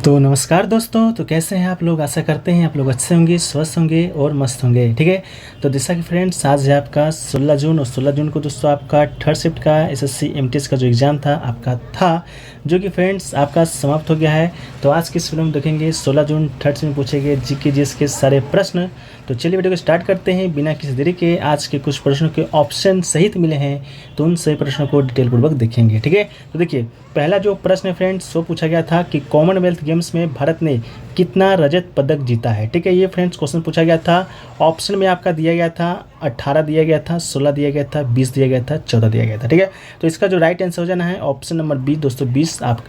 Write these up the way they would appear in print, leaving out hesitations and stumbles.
तो नमस्कार दोस्तों। तो कैसे हैं आप लोग? आशा करते हैं आप लोग अच्छे होंगे, स्वस्थ होंगे और मस्त होंगे। ठीक है, तो जैसा कि फ्रेंड्स आज है आपका 16 जून और 16 जून को दोस्तों आपका थर्ड शिफ्ट का एसएससी एमटीएस का जो एग्ज़ाम था आपका था, जो कि फ्रेंड्स आपका समाप्त हो गया है। तो आज की इस वीडियो में देखेंगे 16 जून थर्ड शिफ्ट में पूछे गए जीके जीएस के सारे प्रश्न। तो चलिए वीडियो को स्टार्ट करते हैं बिना किसी देरी के। आज के कुछ प्रश्नों के ऑप्शन सहित मिले हैं, तो उन सही प्रश्नों को डिटेल पूर्वक देखेंगे। ठीक है, तो देखिए पहला जो प्रश्न है फ्रेंड्स वो पूछा गया था कि कॉमनवेल्थ गेम्स में भारत ने कितना रजत पदक जीता है। ठीक है, ये फ्रेंड्स क्वेश्चन पूछा गया था। ऑप्शन में आपका दिया गया था 18 दिया गया था, 16 दिया गया था, 20 दिया गया था, 14 दिया गया था। ठीक है, तो इसका जो राइट आंसर हो जाना है ऑप्शन नंबर बी दोस्तों 20। आप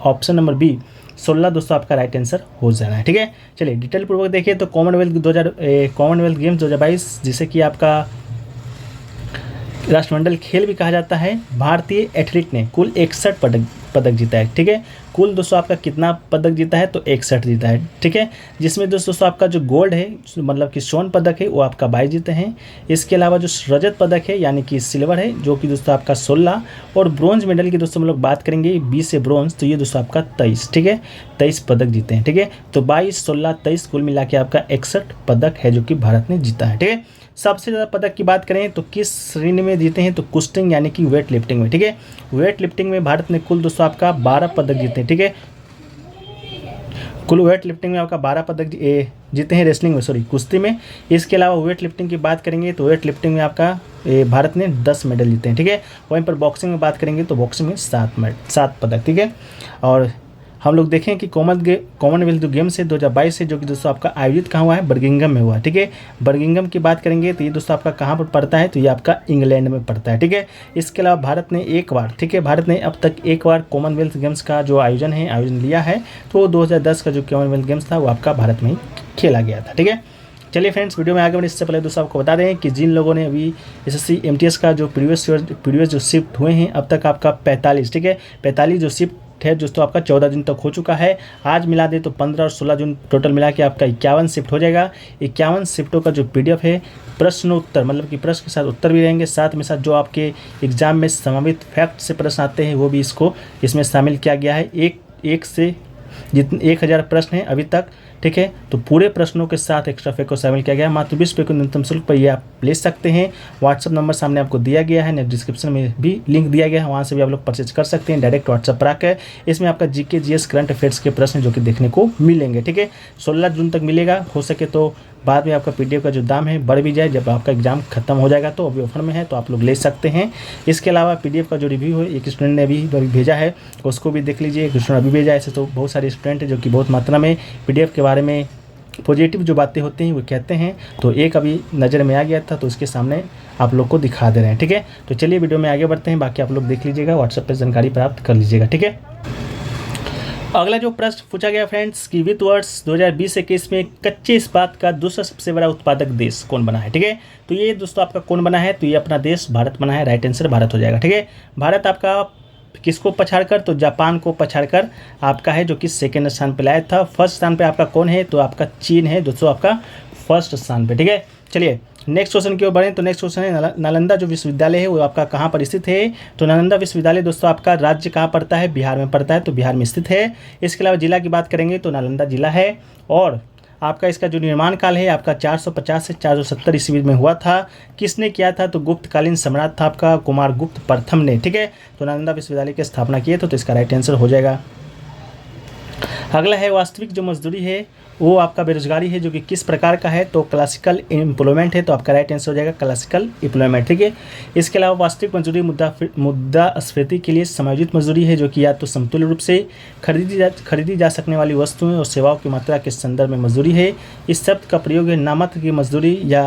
ऑप्शन नंबर बी 16 दोस्तों आपका राइट आंसर हो जाना है। ठीक है, चलिए डिटेल पूर्वक देखिए। तो कॉमनवेल्थ गेम्स 2022 जिसे कि आपका राष्ट्रमंडल खेल भी कहा जाता है, भारतीय एथलीट ने कुल 61 पदक जीता है। ठीक है, कुल दोस्तों आपका कितना पदक जीता है? तो 61 जीता है। ठीक है, जिसमें दोस्तों आपका जो गोल्ड है मतलब कि स्वर्ण पदक है वो आपका 22 जीते हैं। इसके अलावा जो रजत पदक है यानी कि सिल्वर है जो कि दोस्तों आपका 16, और ब्रॉन्ज मेडल की दोस्तों हम लोग बात करेंगे 20 से ब्रॉन्ज, तो ये दोस्तों आपका 23। ठीक है, 23 पदक जीते हैं। ठीक है, तो 22, 16, 23 कुल मिला के आपका 61 पदक है जो कि भारत ने जीता है। ठीक है, सबसे ज़्यादा पदक की बात करें तो किस श्रेणी में जीते हैं? तो कुश्तिंग यानी कि वेट लिफ्टिंग में। ठीक है, वेट लिफ्टिंग में भारत ने कुल दोस्तों आपका 12 पदक जीते हैं। ठीक है, कुल वेट लिफ्टिंग में आपका 12 पदक जीते हैं। रेसलिंग में कुश्ती में। इसके अलावा वेट लिफ्टिंग की बात करेंगे तो वेट लिफ्टिंग में आपका भारत ने 10 मेडल जीते हैं। ठीक है, वहीं पर बॉक्सिंग में बात करेंगे तो बॉक्सिंग में 7 पदक। ठीक है, और हम लोग देखें कि कॉमनवेल्थ जो गेम्स है 2022 से जो कि दोस्तों आपका आयोजित कहाँ हुआ है? बर्मिंघम में हुआ है। ठीक है, बर्मिंघम की बात करेंगे तो ये दोस्तों आपका कहाँ पर पड़ता है? तो ये आपका इंग्लैंड में पड़ता है। ठीक है, इसके अलावा भारत ने एक बार, ठीक है, भारत ने अब तक एक बार कॉमनवेल्थ गेम्स का जो आयोजन लिया है, तो 2010 का जो कॉमनवेल्थ गेम्स था वो आपका भारत में ही खेला गया था। ठीक है, चलिए फ्रेंड्स वीडियो में आगे बढ़ने इससे पहले दोस्तों आपको बता दें कि जिन लोगों ने अभी एसएससी एमटीएस का जो प्रीवियस जो शिफ्ट हुए हैं अब तक आपका 45, ठीक है, 45 जो शिफ्ट है दोस्तों आपका 14 जून तक हो चुका है। आज मिला दे तो 15 और 16 जून टोटल मिला के आपका 51 शिफ्ट हो जाएगा। 51 शिफ्टों का जो पीडीएफ है प्रश्नोत्तर मतलब कि प्रश्न के साथ उत्तर भी रहेंगे, साथ में साथ जो आपके एग्जाम में संभावित फैक्ट से प्रश्न आते हैं वो भी इसमें शामिल किया गया है। एक से जितने 1000 प्रश्न हैं अभी तक। ठीक है, तो पूरे प्रश्नों के साथ एक्स्ट्रा फैक्ट को शामिल किया गया है। मात्र 20 रुपये के न्यूनतम शुल्क पर ये आप ले सकते हैं। व्हाट्सअप नंबर सामने आपको दिया गया है, डिस्क्रिप्शन में भी लिंक दिया गया है, वहाँ से भी आप लोग परचेज कर सकते हैं डायरेक्ट व्हाट्सअप पर आकर। इसमें आपका जीके जीएस करंट अफेयर्स के प्रश्न जो कि देखने को मिलेंगे। ठीक है, 16 जून तक मिलेगा। हो सके तो बाद में आपका पीडीएफ का जो दाम है बढ़ भी जाए जब आपका एग्जाम खत्म हो जाएगा, तो अभी ऑफर में है तो आप लोग ले सकते हैं। इसके अलावा पीडीएफ का जो रिव्यू है एक स्टूडेंट ने अभी भेजा है, उसको भी देख लीजिए। एक स्टूडेंट अभी भेजा है। ऐसे तो बहुत सारे स्टूडेंट हैं जो कि बहुत मात्रा में पीडीएफ के बारे में पॉजिटिव जो बातें होती हैं वो कहते हैं, तो एक अभी नज़र में आ गया था तो उसके सामने आप लोग को दिखा दे रहे हैं। ठीक है, तो चलिए वीडियो में आगे बढ़ते हैं, बाकी आप लोग देख लीजिएगा, व्हाट्सएप पर जानकारी प्राप्त कर लीजिएगा। ठीक है, अगला जो प्रश्न पूछा गया फ्रेंड्स कि वित्त वर्ष 2020-21 में कच्चे इस्पात का दूसरा सबसे बड़ा उत्पादक देश कौन बना है? ठीक है, तो ये दोस्तों आपका कौन बना है? तो ये अपना देश भारत बना है। राइट आंसर भारत हो जाएगा। ठीक है, भारत आपका किसको पछाड़कर? तो जापान को पछाड़कर आपका है जो कि सेकेंड स्थान पे लाया था। फर्स्ट स्थान पे आपका कौन है? तो आपका चीन है दोस्तों आपका फर्स्ट स्थान पे। ठीक है, चलिए नेक्स्ट क्वेश्चन की ओर बढ़ें। तो नेक्स्ट क्वेश्चन है नालंदा जो विश्वविद्यालय है वो आपका कहाँ पर स्थित है? तो नालंदा विश्वविद्यालय दोस्तों आपका राज्य कहाँ पड़ता है? बिहार में पड़ता है, तो बिहार में स्थित है। इसके अलावा जिला की बात करेंगे तो नालंदा जिला है, और आपका इसका जो निर्माण काल है आपका 450 से 470 ईस्वी में हुआ था। किसने किया था? तो गुप्तकालीन सम्राट था आपका कुमारगुप्त प्रथम ने। ठीक है, तो नालंदा विश्वविद्यालय की स्थापना किए तो इसका राइट आंसर हो जाएगा। अगला है वास्तविक जो मजदूरी है वो आपका बेरोजगारी है जो कि किस प्रकार का है? तो क्लासिकल एम्प्लॉयमेंट है, तो आपका राइट आंसर हो जाएगा क्लासिकल एम्प्लॉयमेंट। ठीक है, इसके अलावा वास्तविक मजदूरी मुद्रास्फीति के लिए समायोजित मजदूरी है जो कि या तो समतुल्य रूप से खरीदी जा सकने वाली वस्तुएं और सेवाओं की मात्रा के संदर्भ में मजदूरी है। इस शब्द का प्रयोग है नाममात्र की मजदूरी या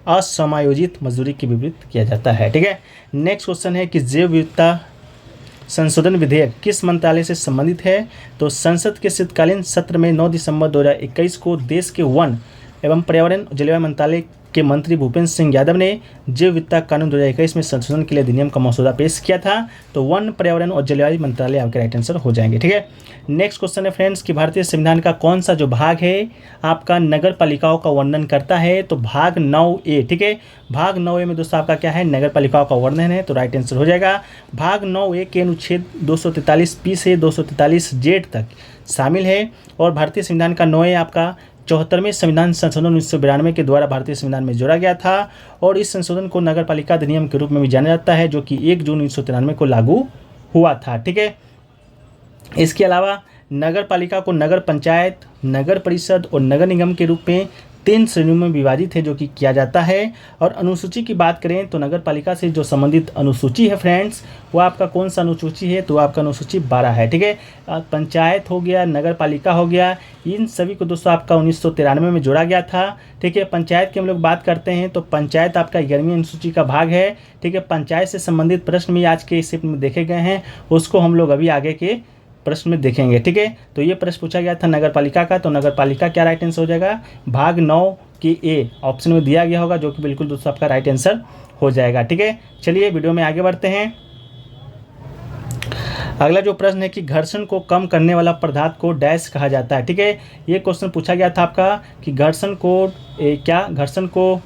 असमायोजित मजदूरी के विपरीत किया जाता है। ठीक है, नेक्स्ट क्वेश्चन है कि जैव विविधता संशोधन विधेयक किस मंत्रालय से संबंधित है? तो संसद के शीतकालीन सत्र में 9 दिसंबर 2021 को देश के वन एवं पर्यावरण जलवायु मंत्रालय के मंत्री भूपेंद्र सिंह यादव ने जैव विविधता कानून 2021 में संशोधन के लिए अधिनियम का मसौदा पेश किया था। तो वन, पर्यावरण और जलवायु मंत्रालय आपके राइट आंसर हो जाएंगे। ठीक है, नेक्स्ट क्वेश्चन है फ्रेंड्स कि भारतीय संविधान का कौन सा जो भाग है आपका नगर पालिकाओं का वर्णन करता है? तो भाग 9A। ठीक है, भाग 9A में दोस्तों आपका क्या है? नगर पालिकाओं का वर्णन है, तो राइट आंसर हो जाएगा। भाग 9A के अनुच्छेद 243P से 243Z तक शामिल है और भारतीय संविधान का 9A आपका 74वें संविधान संशोधन 1992 के द्वारा भारतीय संविधान में जोड़ा गया था और इस संशोधन को नगर पालिका अधिनियम के रूप में भी जाना जाता है, जो कि 1 जून 1993 को लागू हुआ था। ठीक है, इसके अलावा नगर पालिका को नगर पंचायत, नगर परिषद और नगर निगम के रूप में 3 श्रेणियों में विभाजित है, जो कि किया जाता है। और अनुसूची की बात करें तो नगर पालिका से जो संबंधित अनुसूची है फ्रेंड्स, वो आपका कौन सा अनुसूची है? तो आपका अनुसूची 12 है। ठीक है, पंचायत हो गया, नगर पालिका हो गया, इन सभी को दोस्तों आपका 1993 में जोड़ा गया था। ठीक है, पंचायत की हम लोग बात करते हैं तो पंचायत आपका 11वीं अनुसूची का भाग है। ठीक है, पंचायत से संबंधित प्रश्न भी आज के इस शिफ्ट में देखे गए हैं, उसको हम लोग अभी आगे के प्रश्न में देखेंगे। ठीक है, तो ये प्रश्न पूछा गया था नगर पालिका का, तो नगर पालिका क्या राइट आंसर हो जाएगा? भाग 9 की ए ऑप्शन में दिया गया होगा, जो कि बिल्कुल दोस्तों आपका राइट आंसर हो जाएगा। ठीक है, चलिए वीडियो में आगे बढ़ते हैं। अगला जो प्रश्न है कि घर्षण को कम करने वाला पदार्थ को डैश कहा जाता है। ठीक है, ये क्वेश्चन पूछा गया था आपका कि घर्षण को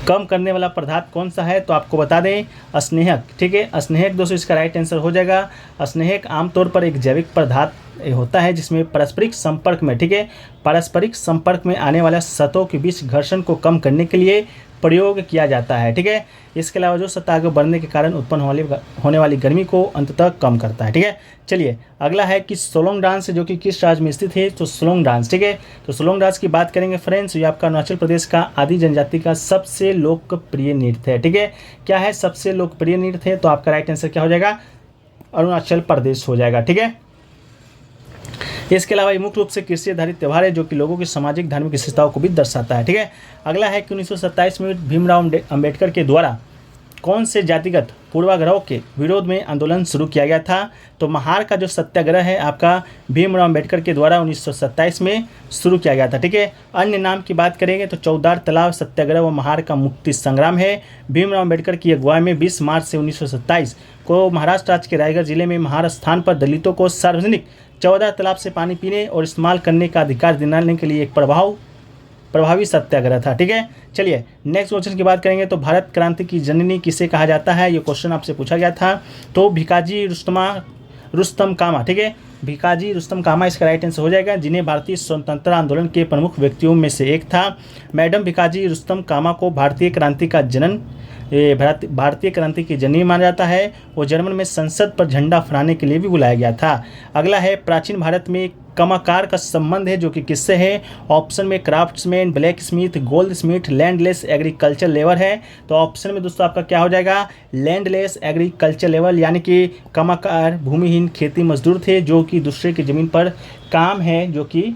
कम करने वाला पदार्थ कौन सा है? तो आपको बता दें स्नेहक। ठीक है, स्नेहक दोस्तों इसका राइट आंसर हो जाएगा। स्नेहक आमतौर पर एक जैविक पदार्थ होता है जिसमें पारस्परिक संपर्क में, ठीक है, पारस्परिक संपर्क में आने वाला सतहों के बीच घर्षण को कम करने के लिए प्रयोग किया जाता है। ठीक है, इसके अलावा जो सतह आगे बढ़ने के कारण उत्पन्न होने वाली गर्मी को अंततः कम करता है। ठीक है, चलिए अगला है कि सोलोंग डांस जो कि किस राज्य में स्थित है? तो सोलोंग डांस। ठीक है, तो सोलोंग डांस की बात करेंगे फ्रेंड्स, ये आपका अरुणाचल प्रदेश का आदि जनजाति का सबसे लोकप्रिय नृत्य है। ठीक है, क्या है सबसे लोकप्रिय नृत्य है? तो आपका राइट आंसर क्या हो जाएगा? अरुणाचल प्रदेश हो जाएगा। ठीक है, इसके अलावा ये मुख्य रूप से कृषि आधारित त्यौहार है जो कि लोगों की सामाजिक धार्मिक विशेषताओं को भी दर्शाता है। ठीक है, अगला है कि 1927 में भीमराव अंबेडकर के द्वारा कौन से जातिगत पूर्वाग्रहों के विरोध में आंदोलन शुरू किया गया था? तो महार का जो सत्याग्रह है आपका भीमराव अंबेडकर के द्वारा 1927 में शुरू किया गया था। ठीक है, अन्य नाम की बात करेंगे तो चौदार तालाब सत्याग्रह व महार का मुक्ति संग्राम है। भीमराव अंबेडकर की अगुवाई में 20 मार्च से 1927 को महाराष्ट्र राज्य के रायगढ़ जिले में महार स्थान पर दलितों को सार्वजनिक 14 तालाब से पानी पीने और इस्तेमाल करने का अधिकार दिलाने के लिए एक प्रभावी सत्याग्रह था। ठीक है, चलिए नेक्स्ट क्वेश्चन की बात करेंगे तो भारत क्रांति की जननी किसे कहा जाता है? ये क्वेश्चन आपसे पूछा गया था। तो भिकाजी रुस्तम कामा। ठीक है, भिकाजी रुस्तम कामा इसका राइट आंसर हो जाएगा, जिन्हें भारतीय स्वतंत्रता आंदोलन के प्रमुख व्यक्तियों में से एक था। मैडम भिकाजी रुस्तम कामा को भारतीय क्रांति की जननी माना जाता है। वो जर्मन में संसद पर झंडा फहराने के लिए भी बुलाया गया था। अगला है प्राचीन भारत में कमाकार का संबंध है, जो कि किससे है? ऑप्शन में craftsman, black Smith, gold Smith, landless, agriculture labour है। तो ऑप्शन में दोस्तों आपका क्या हो जाएगा? लैंडलेस एग्रीकल्चर लेबर, यानी कि कमाकार भूमिहीन खेती मजदूर थे जो कि दूसरे की ज़मीन पर काम है जो कि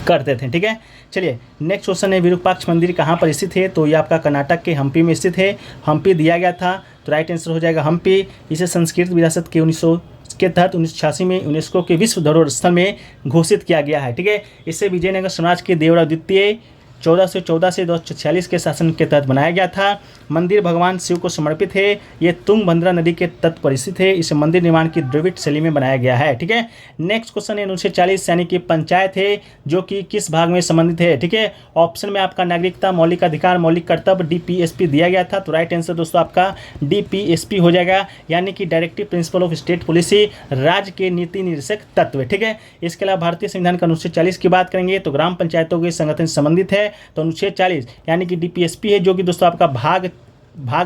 करते थे। ठीक है, चलिए नेक्स्ट क्वेश्चन है विरूपाक्ष मंदिर कहाँ पर स्थित है? तो ये आपका कर्नाटक के हम्पी में स्थित है। हम्पी दिया गया था, तो राइट आंसर हो जाएगा हम्पी। इसे संस्कृत विरासत के 1900 के तहत 1986 में यूनेस्को के विश्व धरोहर स्थल में घोषित किया गया है। ठीक है, इसे विजयनगर साम्राज्य के देवराव द्वितीय 1414 से 1246 के शासन के तहत बनाया गया था। मंदिर भगवान शिव को समर्पित है। ये तुंगभद्रा नदी के तट पर स्थित है। इस मंदिर निर्माण की द्रविड़ शैली में बनाया गया है। ठीक है, नेक्स्ट क्वेश्चन है 1940 यानी कि पंचायत है जो कि किस भाग में संबंधित है? ठीक है, ऑप्शन में आपका नागरिकता, मौलिक अधिकार, मौलिक कर्तव्य, DPSP दिया गया था। तो राइट आंसर दोस्तों आपका DPSP हो जाएगा, यानी कि directive principle of state policy, राज्य के नीति निर्देशक तत्व। ठीक है, इसके अलावा भारतीय संविधान का अनुच्छेद 40 की बात करेंगे तो ग्राम पंचायतों के संगठन से संबंधित है। तो अनुच्छेद 40 यानी कि DPSP है, जो कि दोस्तों आपका भाग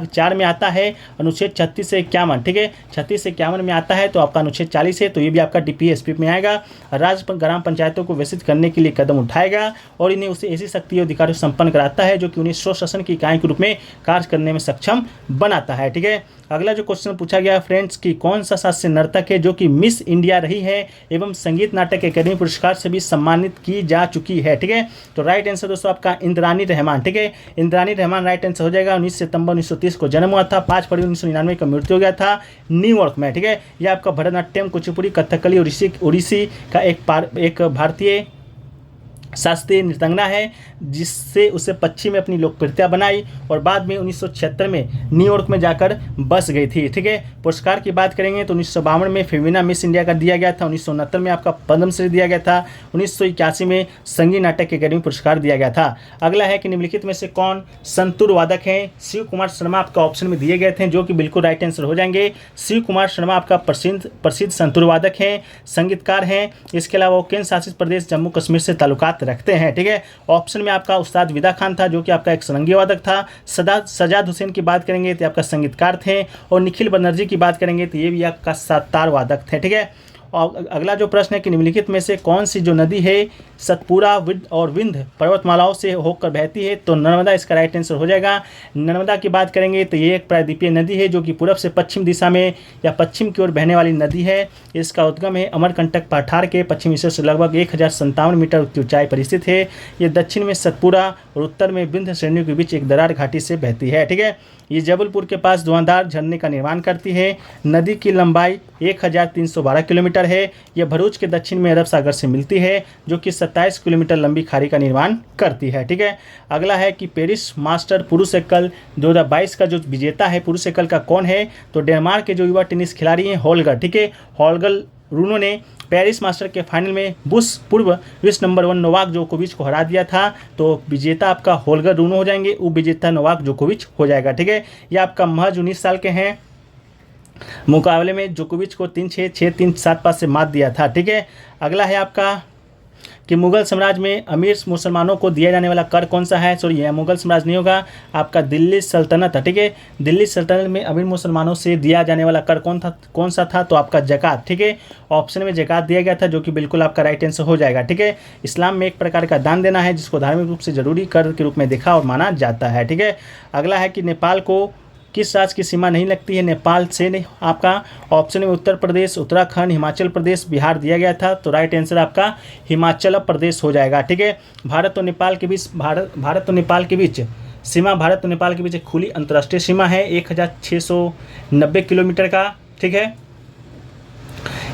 4 में आता है। अनुच्छेद 36 से 51। ठीक है, 36 से 51 में आता है, तो आपका अनुच्छेद 40 है, तो ये भी आपका DPSP में आएगा। राज्य ग्राम पंचायतों को विकसित करने के लिए कदम उठाएगा और इन्हें उसे ऐसी शक्ति और अधिकारों संपन्न कराता है जो कि उन्हें स्वशासन की इकाई के रूप में कार्य करने में सक्षम बनाता है। ठीक है, अगला जो क्वेश्चन पूछा गया फ्रेंड्स कि कौन सा शास्त्रीय नर्तक है जो कि मिस इंडिया रही है एवं संगीत नाटक अकेडमी पुरस्कार से भी सम्मानित की जा चुकी है? ठीक है, तो राइट आंसर दोस्तों आपका इंद्रानी रहमान। ठीक है, इंद्रानी रहमान राइट आंसर हो जाएगा। 19 सितंबर 1930 को जन्म हुआ था, 5 फरवरी 1999 का मृत्यु हो गया था न्यूयॉर्क में। ठीक है, यह आपका भरतनाट्यम, कुचिपुड़ी, कथकली, ओडिसी का एक भारतीय शास्त्रीय नृतंगना है, जिससे उसे पश्चिम में अपनी लोकप्रियता बनाई और बाद में 1976 में न्यूयॉर्क में जाकर बस गई थी। ठीक है, पुरस्कार की बात करेंगे तो 1952 में फेमिना मिस इंडिया का दिया गया था, 1969 में आपका पद्मश्री दिया गया था, 1981 में संगीत नाटक अकेडमी पुरस्कार दिया गया था। अगला है कि निम्नलिखित में से कौन संतूर वादक हैं? शिव कुमार शर्मा आपका ऑप्शन में दिए गए थे, जो कि बिल्कुल राइट आंसर हो जाएंगे। शिव कुमार शर्मा आपका प्रसिद्ध संतूर वादक हैं, संगीतकार हैं। इसके अलावा वो केंद्र शासित प्रदेश जम्मू कश्मीर से ताल्लुकात रखते हैं। ठीक है, ऑप्शन में आपका उस्ताद विदा खान था, जो कि आपका एक सारंगी वादक था। सजाद हुसैन की बात करेंगे तो आपका संगीतकार थे, और निखिल बनर्जी की बात करेंगे तो ये भी आपका सतार वादक थे। ठीक है, और अगला जो प्रश्न है कि निम्नलिखित में से कौन सी जो नदी है सतपुरा और विंध्य पर्वतमालाओं से होकर बहती है? तो नर्मदा इसका राइट आंसर हो जाएगा। नर्मदा की बात करेंगे तो ये एक प्रायद्वीपीय नदी है, जो कि पूरब से पश्चिम दिशा में या पश्चिम की ओर बहने वाली नदी है। इसका उद्गम है अमरकंटक पठार के पश्चिमी हिस्से से लगभग 1057 मीटर की ऊंचाई पर स्थित है। ये दक्षिण में सतपुरा और उत्तर में विंध्य श्रेणियों के बीच एक दरार घाटी से बहती है। ठीक है, ये जबलपुर के पास धुआंधार झरने का निर्माण करती है। नदी की लंबाई 1312 किलोमीटर है। यह भरूच के दक्षिण में अरब सागर से मिलती है, जो कि 27 किलोमीटर लंबी खाड़ी का निर्माण करती है। ठीक है, अगला है कि पेरिस मास्टर पुरुष एकल 2022 का जो विजेता है पुरुष एकल का कौन है? तो डेनमार्क के जो युवा टेनिस खिलाड़ी हैं होल्गर। ठीक है, होल्गर रूनो ने पेरिस मास्टर के फाइनल में पूर्व विश्व नंबर 1 नोवाक जोकोविच को हरा दिया था। तो विजेता आपका होल्गर रूनो हो जाएंगे, उप विजेता नोवाक जोकोविच हो जाएगा। ठीक है, यह आपका महज 19 साल के हैं। मुकाबले में जोकोविच को 3-6, 6-3, 7-5 से मात दिया था। ठीक है, अगला है आपका कि मुगल साम्राज्य में अमीर मुसलमानों को दिया जाने वाला कर कौन सा है? सॉरी, यह मुगल साम्राज्य नहीं होगा, आपका दिल्ली सल्तनत है। ठीक है, दिल्ली सल्तनत में अमीर मुसलमानों से दिया जाने वाला कर कौन सा था? तो आपका ज़कात। ठीक है, ऑप्शन में ज़कात दिया गया था, जो कि बिल्कुल आपका राइट आंसर हो जाएगा। ठीक है, इस्लाम में एक प्रकार का दान देना है, जिसको धार्मिक रूप से जरूरी कर के रूप में देखा और माना जाता है। ठीक है, अगला है कि नेपाल को किस राज्य की सीमा नहीं लगती है? नेपाल से आपका ऑप्शन में उत्तर प्रदेश, उत्तराखंड, हिमाचल प्रदेश, बिहार दिया गया था। तो राइट आंसर आपका हिमाचल प्रदेश हो जाएगा। ठीक है, भारत और नेपाल के बीच सीमा भारत और नेपाल के बीच एक खुली अंतर्राष्ट्रीय सीमा है 1690 किलोमीटर का। ठीक है,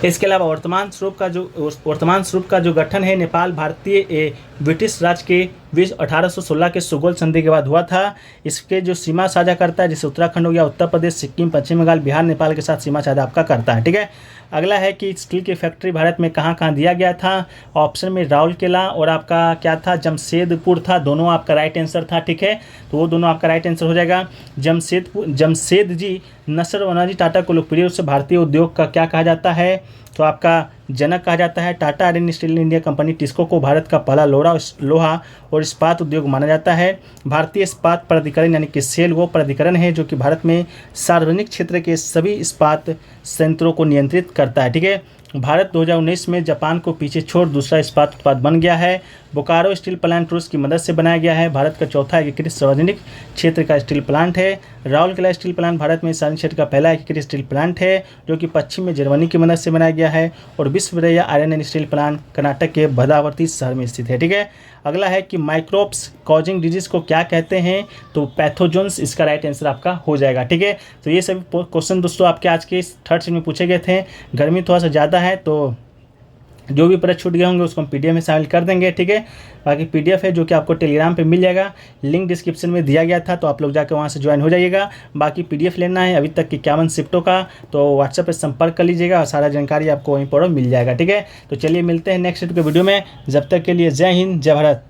इसके अलावा वर्तमान स्वरूप का जो गठन है नेपाल भारतीय ब्रिटिश राज के बीच 1816 के सुगौल संधि के बाद हुआ था। इसके जो सीमा साझा करता है, जैसे उत्तराखंड हो गया, उत्तर प्रदेश, सिक्किम, पश्चिम बंगाल, बिहार, नेपाल के साथ सीमा साझा आपका करता है। ठीक है, अगला है कि स्टील की फैक्ट्री भारत में कहाँ कहाँ दिया गया था? ऑप्शन में राउरकेला और आपका क्या था, जमशेदपुर था। दोनों आपका राइट आंसर था। ठीक है, तो वो दोनों आपका राइट आंसर हो जाएगा। जमशेदजी नसरवनाजी टाटा को लोकप्रिय रूप से भारतीय उद्योग का क्या कहा जाता है? तो आपका जनक कहा जाता है। Tata iron steel India company TISCO को भारत का पहला लोहा और इस्पात उद्योग माना जाता है। भारतीय इस्पात प्राधिकरण यानी कि सेल वो प्राधिकरण है जो कि भारत में सार्वजनिक क्षेत्र के सभी इस्पात संयंत्रों को नियंत्रित करता है। ठीक है, भारत 2019 में जापान को पीछे छोड़ दूसरा इस्पात उत्पाद बन गया है। बोकारो स्टील प्लांट रूस की मदद से बनाया गया है। भारत का चौथा एकीकृत सार्वजनिक क्षेत्र का स्टील प्लांट है। राउरकेला स्टील प्लांट भारत में सार्वजनिक क्षेत्र का पहला एकीकृत स्टील प्लांट है, जो कि पश्चिम में जर्मनी की मदद से बनाया गया है। और Visvesvaraya iron and steel plant Karnataka के भद्रावती शहर में स्थित है। ठीक है, अगला है कि माइक्रोब्स कॉजिंग डिजीज को क्या कहते हैं? तो पैथोजन्स इसका राइट आंसर आपका हो जाएगा। ठीक है, तो ये सभी क्वेश्चन दोस्तों आपके आज के इस थर्ड सेट में पूछे गए थे। गर्मी थोड़ा सा ज़्यादा है, तो जो भी प्रश्न छूट गए होंगे उसको हम पीडीएफ में शामिल कर देंगे। ठीक है, बाकी पीडीएफ है जो कि आपको टेलीग्राम पे मिल जाएगा, लिंक डिस्क्रिप्शन में दिया गया था, तो आप लोग जाकर वहाँ से ज्वाइन हो जाइएगा। बाकी पीडीएफ लेना है अभी तक की 51 शिफ्टों का, तो व्हाट्सएप पे संपर्क कर लीजिएगा और सारा जानकारी आपको वहीं पर मिल जाएगा। ठीक है, तो चलिए मिलते हैं नेक्स्ट के वीडियो में। जब तक के लिए जय हिंद, जय भारत।